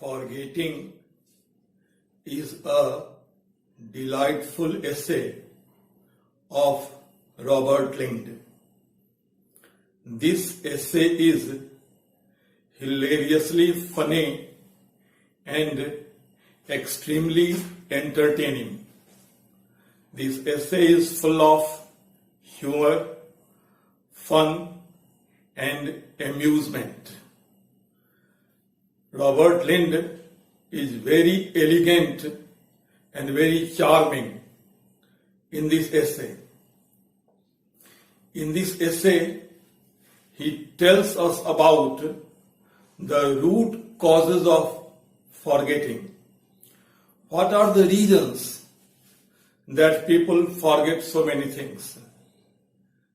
Forgetting is a delightful essay of Robert Lynd. This essay is hilariously funny and extremely entertaining. This essay is full of humor, fun, and amusement. Robert Lynd is very elegant and very charming in this essay. In this essay, he tells us about the root causes of forgetting. What are the reasons that people forget so many things?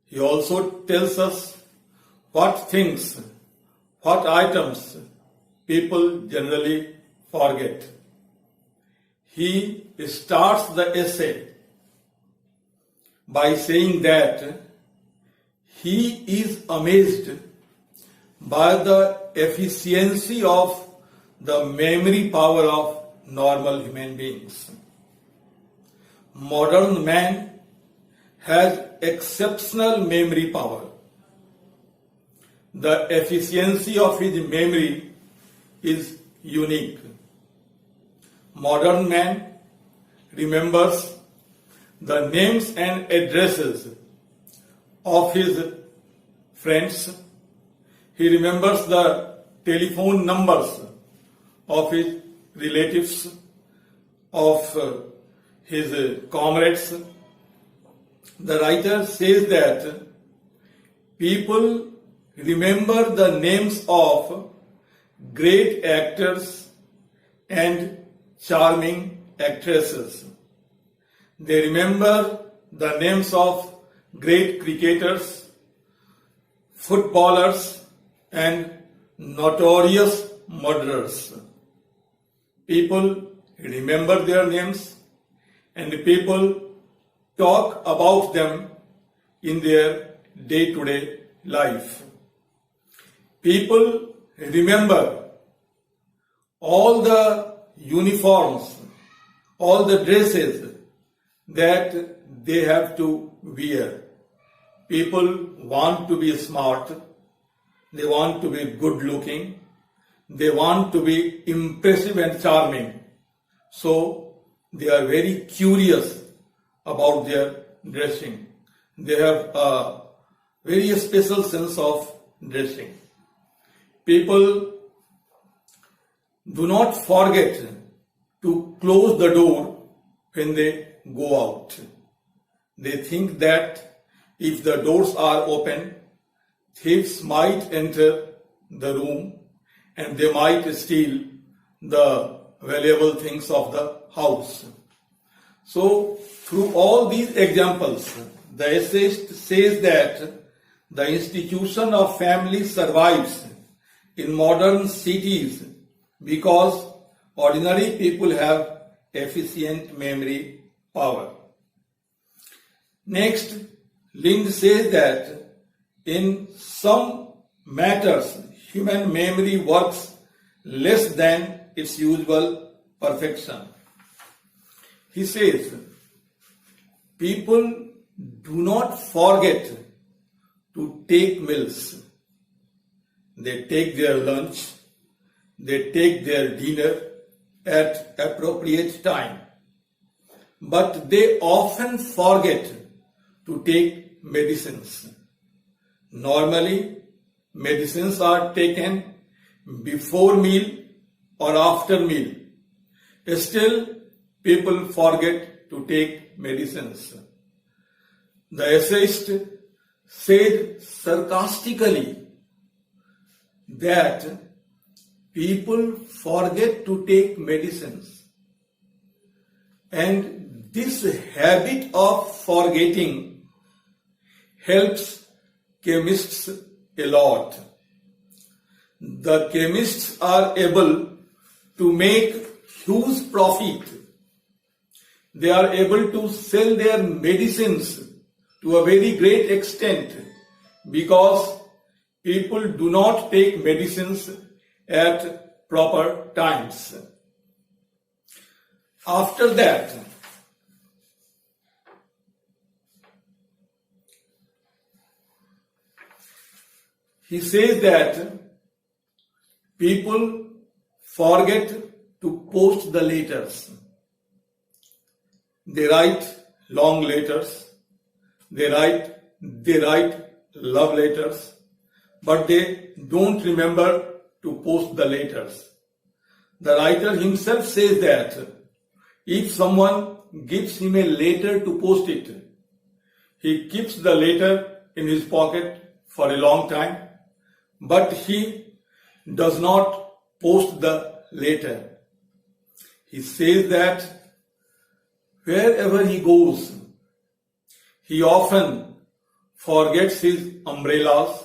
He also tells us what things, what items people generally forget. He starts the essay by saying that he is amazed by the efficiency of the memory power of normal human beings. Modern man has exceptional memory power. The efficiency of his memory is unique. Modern man remembers the names and addresses of his friends. He remembers the telephone numbers of his relatives, of his comrades. The writer says that people remember the names of great actors and charming actresses. They remember the names of great cricketers, footballers, and notorious murderers. People remember their names and people talk about them in their day-to-day life. People remember all the uniforms, all the dresses that they have to wear. People want to be smart, they want to be good looking, they want to be impressive and charming. So they are very curious about their dressing. They have a very special sense of dressing. People do not forget to close the door when they go out. They think that if the doors are open, thieves might enter the room and they might steal the valuable things of the house. So, through all these examples, the essayist says that the institution of family survives in modern cities because ordinary people have efficient memory power. Next, Lynd says that in some matters, human memory works less than its usual perfection. He says, people do not forget to take meals. They take their lunch, they take their dinner at appropriate time. But they often forget to take medicines. Normally, medicines are taken before meal or after meal. Still, people forget to take medicines. The essayist said sarcastically that people forget to take medicines. And this habit of forgetting helps chemists a lot. The chemists are able to make huge profit. They are able to sell their medicines to a very great extent because people do not take medicines at proper times. After that, he says that people forget to post the letters. They write long letters, they write love letters, but they don't remember to post the letters. The writer himself says that if someone gives him a letter to post it, he keeps the letter in his pocket for a long time, but he does not post the letter. He says that wherever he goes, he often forgets his umbrellas,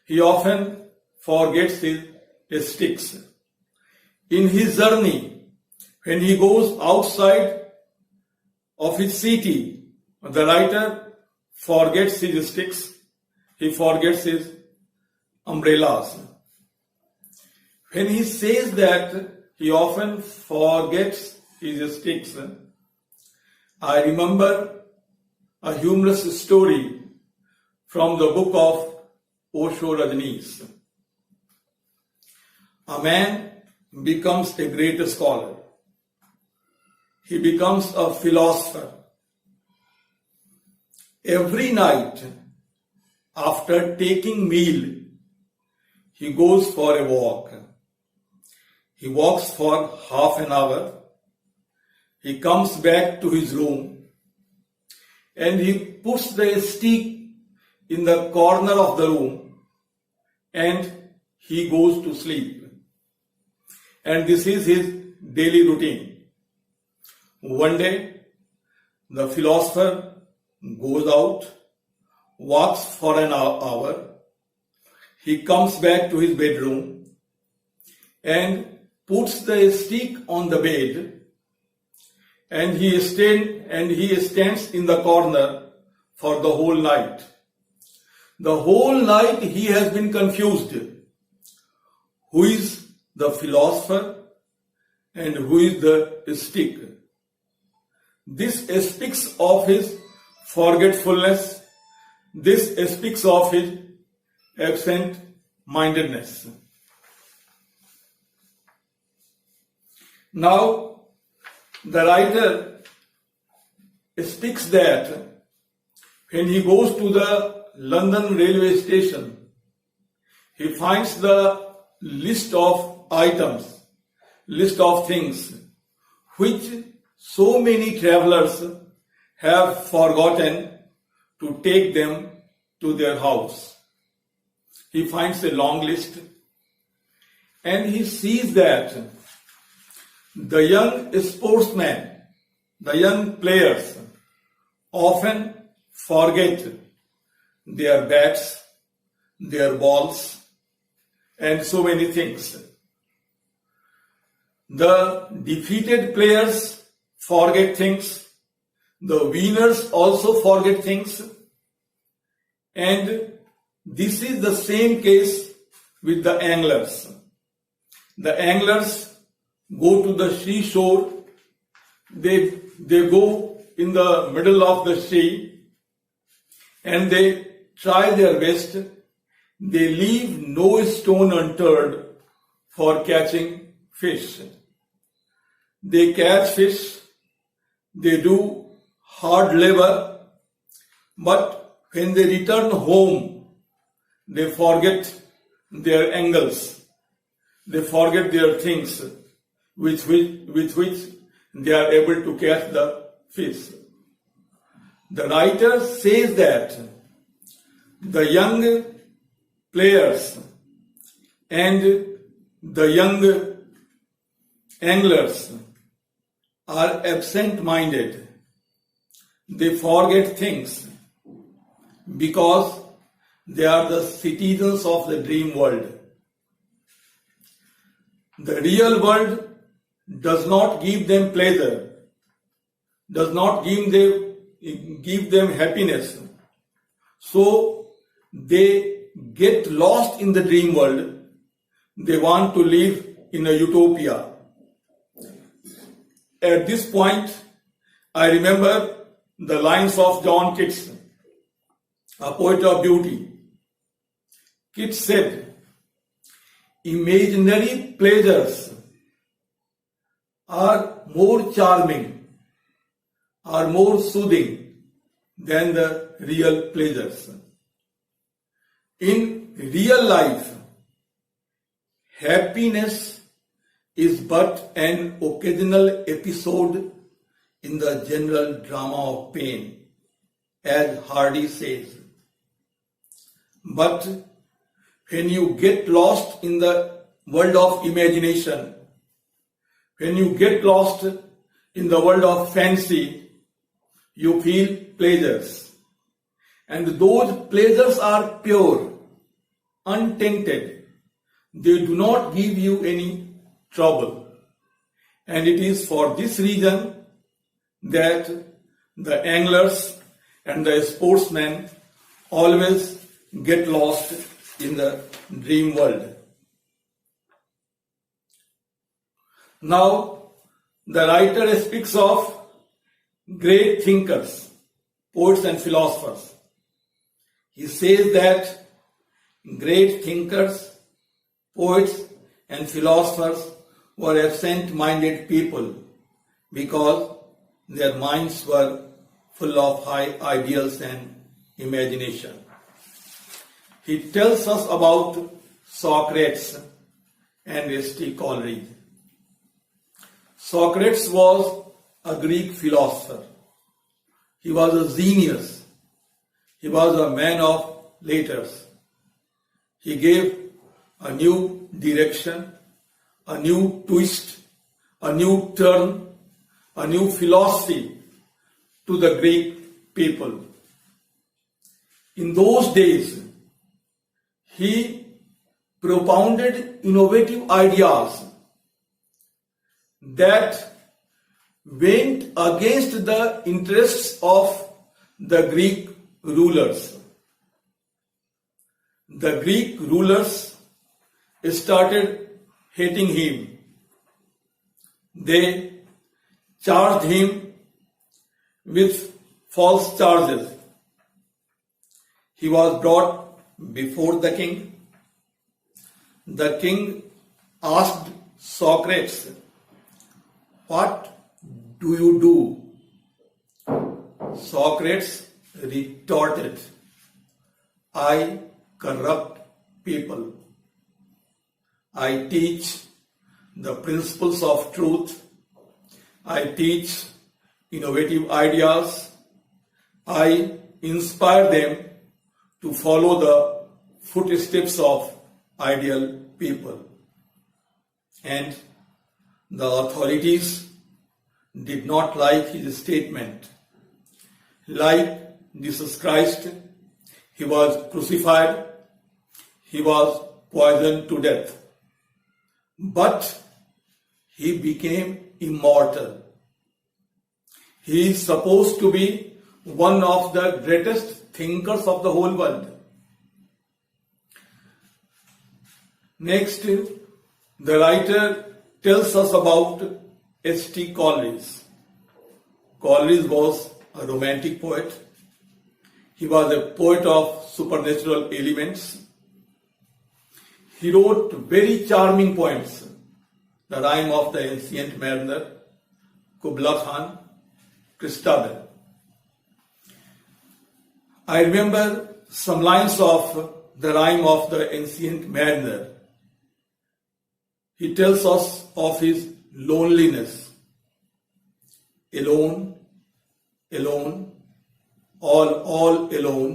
he often forgets his sticks. In his journey, when he goes outside of his city, the writer forgets his sticks, he forgets his umbrellas. When he says that he often forgets his sticks, I remember a humorous story from the book of Osho Rajneesh. A man becomes a great scholar. He becomes a philosopher. Every night, after taking meal, he goes for a walk. He walks for half an hour. He comes back to his room and he puts the stick in the corner of the room and he goes to sleep. And this is his daily routine. One day, the philosopher goes out, walks for an hour, he comes back to his bedroom and puts the stick on the bed, and he stands in the corner for the whole night. The whole night he has been confused. Who is the philosopher and who is the stick? This speaks of his forgetfulness. This speaks of his absent-mindedness. Now, the writer speaks that when he goes to the London railway station, he finds the list of items, list of things which so many travelers have forgotten to take them to their house. He finds a long list and he sees that the young sportsmen, the young players often forget their bats, their balls, and so many things. The defeated players forget things. The winners also forget things. And this is the same case with the anglers. The anglers go to the seashore, they go in the middle of the sea and they try their best. They leave no stone unturned for catching fish. They catch fish, they do hard labor, but when they return home, they forget their angles, they forget their things with which they are able to catch the fish. The writer says that the young players and the young anglers are absent-minded. They forget things because they are the citizens of the dream world. The real world does not give them pleasure, does not give them happiness. So they get lost in the dream world. They want to live in a utopia. At this point, I remember the lines of John Keats, a poet of beauty. Keats said, "Imaginary pleasures are more charming, are more soothing than the real pleasures." In real life, happiness is but an occasional episode in the general drama of pain, as Hardy says. But when you get lost in the world of imagination, when you get lost in the world of fancy, you feel pleasures. And those pleasures are pure, untainted. They do not give you any trouble. And it is for this reason that the anglers and the sportsmen always get lost in the dream world. Now, the writer speaks of great thinkers, poets and philosophers. He says that great thinkers, poets and philosophers were absent-minded people because their minds were full of high ideals and imagination. He tells us about Socrates and St. Coleridge. Socrates was a Greek philosopher. He was a genius. He was a man of letters. He gave a new direction, a new twist, a new turn, a new philosophy to the Greek people. In those days, he propounded innovative ideas that went against the interests of the Greek rulers. The Greek rulers started hating him. They charged him with false charges. He was brought before the king. The king asked Socrates, "What do you do?" Socrates retorted, "I corrupt people. I teach the principles of truth. I teach innovative ideas. I inspire them to follow the footsteps of ideal people." And the authorities did not like his statement. Like Jesus Christ, he was crucified, he was poisoned to death. But he became immortal. He is supposed to be one of the greatest thinkers of the whole world. Next, the writer tells us about St. Coleridge. Coleridge was a romantic poet. He was a poet of supernatural elements. He wrote very charming poems. The Rhyme of the Ancient Mariner, Kubla Khan, Christabel. I remember some lines of the Rhyme of the Ancient Mariner. He tells us of his loneliness. Alone, alone, all alone,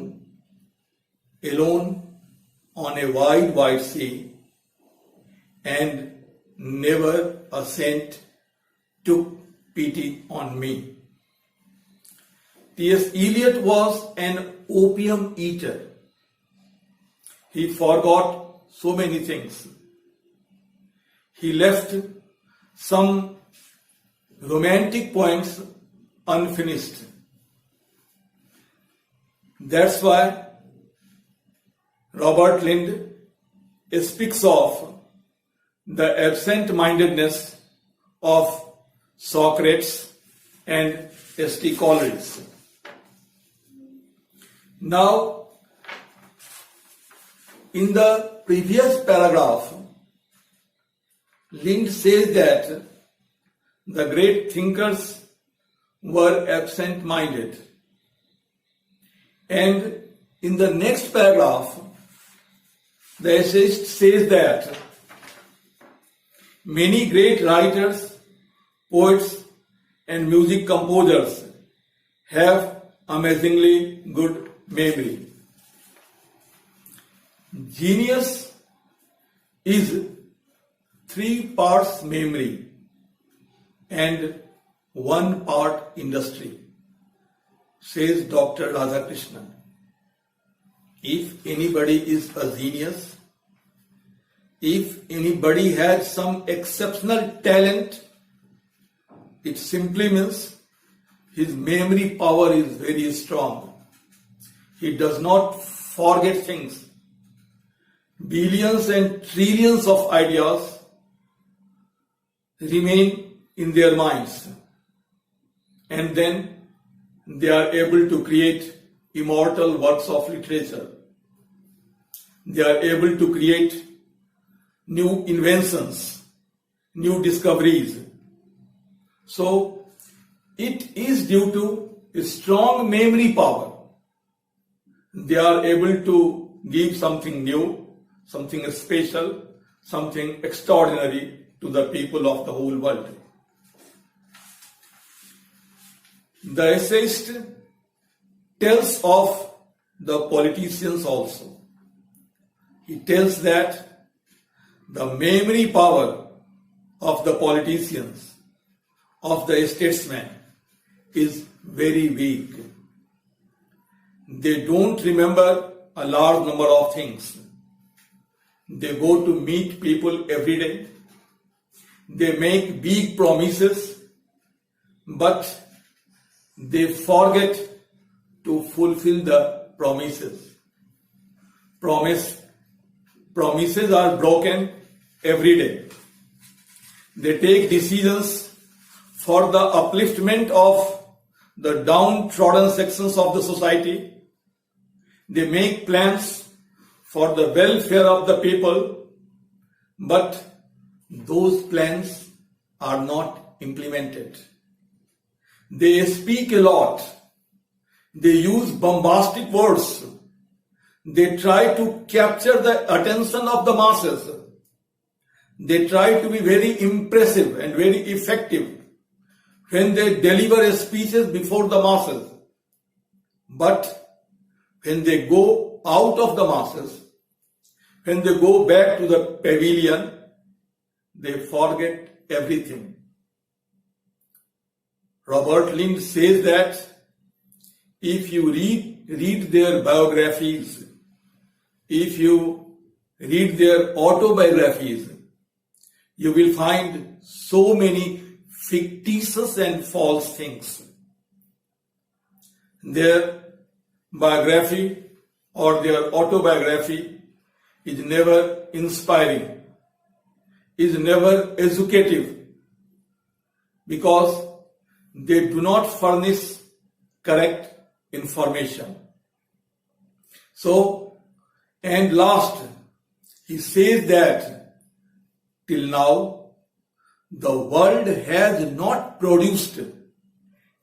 alone on a wide, wide sea, and never a saint took pity on me. T.S. Eliot was an opium eater. He forgot so many things. He left some romantic poems unfinished. That's why Robert Lynd speaks of the absent-mindedness of Socrates and St. Coleridge. Now, in the previous paragraph, Lynd says that the great thinkers were absent-minded. And in the next paragraph, the essayist says that many great writers, poets, and music composers have amazingly good memory. Genius is 3 parts memory and 1 part industry, says Dr. Radhakrishnan. If anybody is a genius, if anybody has some exceptional talent, it simply means his memory power is very strong. He does not forget things. Billions and trillions of ideas remain in their minds, and then they are able to create immortal works of literature. They are able to create new inventions, new discoveries. So, it is due to a strong memory power. They are able to give something new, something special, something extraordinary to the people of the whole world. The essayist tells of the politicians also. He tells that the memory power of the politicians, of the statesmen, is very weak. They don't remember a large number of things. They go to meet people every day. They make big promises, but they forget to fulfill the promises. Promises are broken every day. They take decisions for the upliftment of the downtrodden sections of the society. They make plans for the welfare of the people, but those plans are not implemented. They speak a lot. They use bombastic words. They try to capture the attention of the masses. They try to be very impressive and very effective when they deliver speeches before the masses. But when they go out of the masses, when they go back to the pavilion, they forget everything. Robert Lynd says that if you read their biographies, if you read their autobiographies, you will find so many fictitious and false things. Their biography or their autobiography is never inspiring, is never educative, because they do not furnish correct information. So, and last, he says that till now, the world has not produced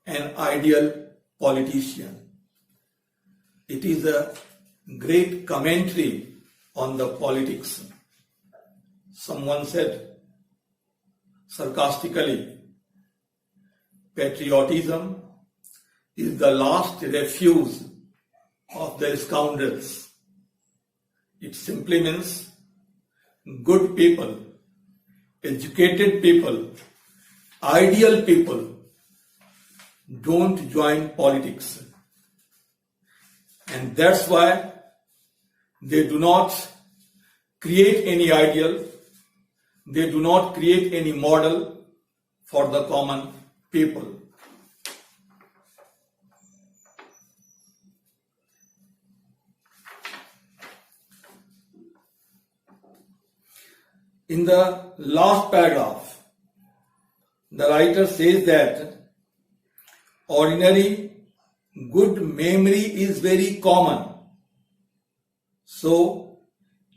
an ideal politician. It is a great commentary on the politics. Someone said sarcastically, patriotism is the last refuge of the scoundrels. It simply means good people, educated people, ideal people don't join politics. And that's why they do not create any ideal, they do not create any model for the common people. In the last paragraph, the writer says that ordinary good memory is very common. So,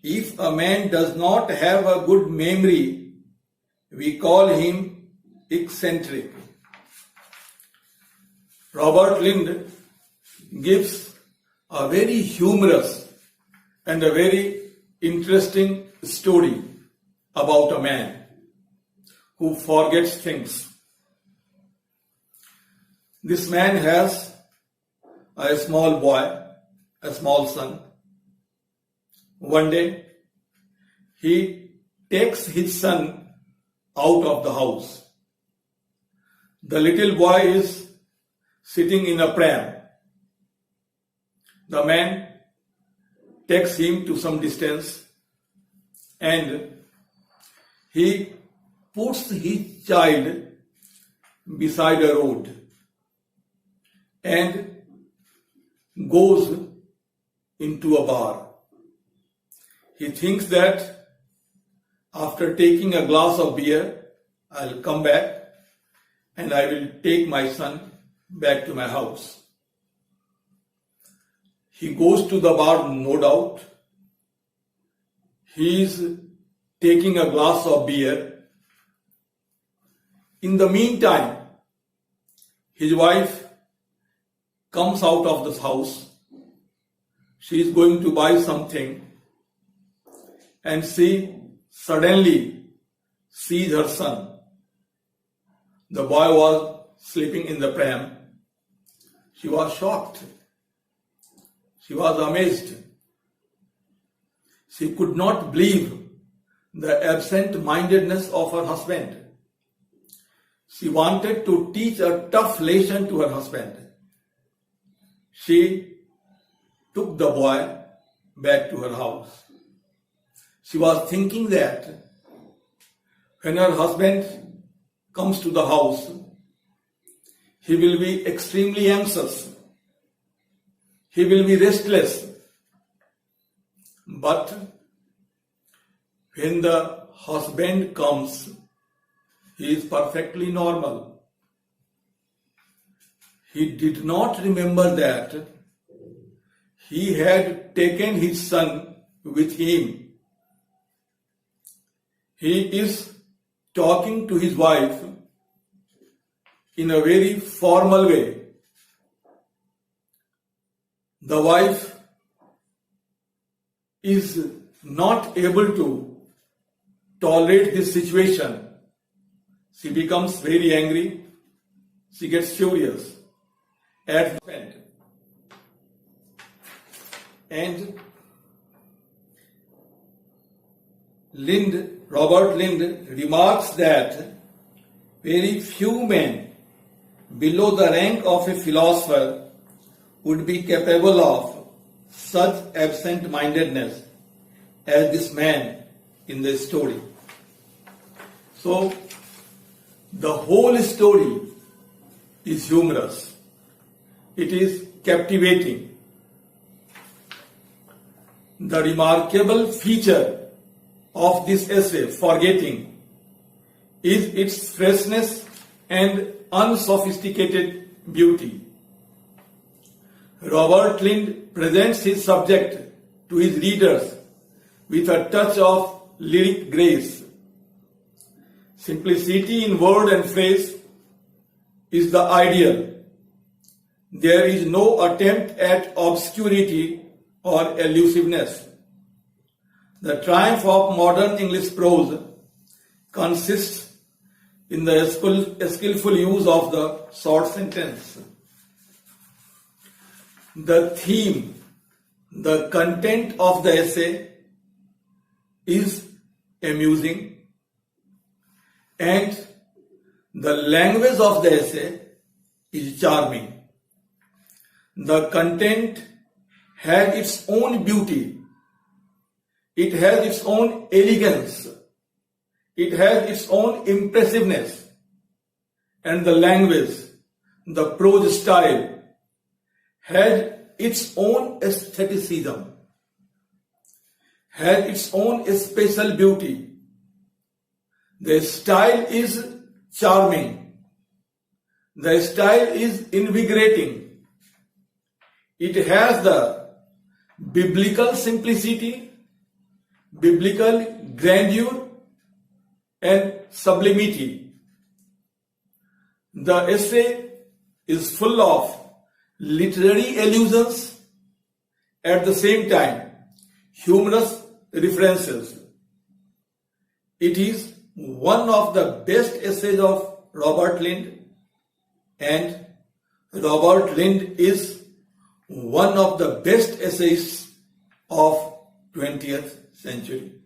if a man does not have a good memory, we call him eccentric. Robert Lynd gives a very humorous and a very interesting story about a man who forgets things. This man has a small boy, a small son. One day, he takes his son out of the house. The little boy is sitting in a pram. The man takes him to some distance and he puts his child beside a road and goes into a bar. He thinks that after taking a glass of beer, I'll come back and I will take my son back to my house. He goes to the bar, no doubt. He is taking a glass of beer. In the meantime, his wife comes out of this house. She is going to buy something and she suddenly sees her son. The boy was sleeping in the pram. She was shocked. She was amazed. She could not believe the absent-mindedness of her husband. She wanted to teach a tough lesson to her husband. She took the boy back to her house. She was thinking that when her husband comes to the house, he will be extremely anxious. He will be restless. But when the husband comes, he is perfectly normal. He did not remember that he had taken his son with him. He is talking to his wife in a very formal way. The wife is not able to tolerate this situation. She becomes very angry. She gets furious at the husband. And Robert Lynd remarks that very few men below the rank of a philosopher would be capable of such absent-mindedness as this man in the story. So, the whole story is humorous. It is captivating. The remarkable feature of this essay, Forgetting, is its freshness and unsophisticated beauty. Robert Lynd presents his subject to his readers with a touch of lyric grace. Simplicity in word and phrase is the ideal. There is no attempt at obscurity or elusiveness. The triumph of modern English prose consists in the skillful use of the short sentence. The theme, the content of the essay is amusing, and the language of the essay is charming. The content has its own beauty. It has its own elegance. It has its own impressiveness. And the language, the prose style, has its own aestheticism, has its own special beauty. The style is charming. The style is invigorating. It has the biblical simplicity, biblical grandeur, and sublimity. The essay is full of literary allusions, at the same time humorous references. It is one of the best essays of Robert Lynd, and Robert Lynd is one of the best essayists of 20th century.